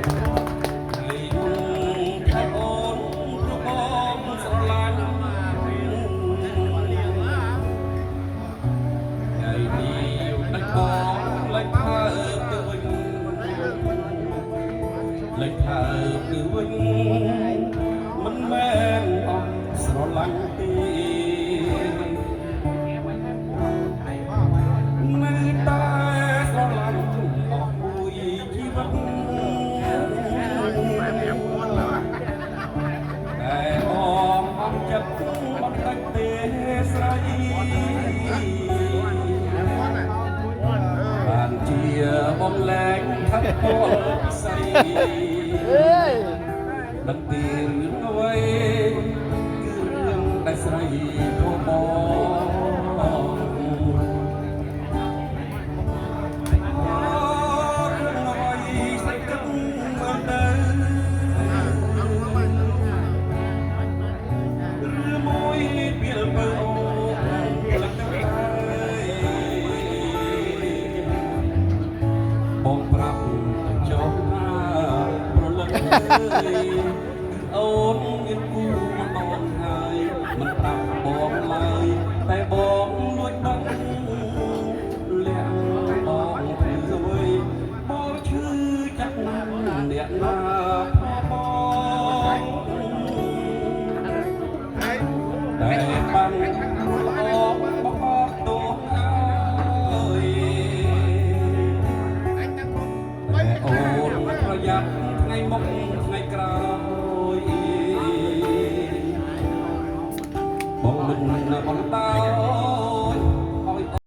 លេខថើគឺវិញមិនមែនអស់ស្រឡាញ់ទេនៅតែស្រឡាញ់អស់មួយជីវិតតែអមអស់ចិត្តបន្តិចទេស្រីបានជាបំលែងថាត់ពលពិសីដឹងពីរឿងអ្វីគឺរឿងដែលស្រីពោបងបងប្រាប់ចុះថាប្រលឹងអូនមានគូម្ដងហើយមិនប្រាប់បងឡើយតែបង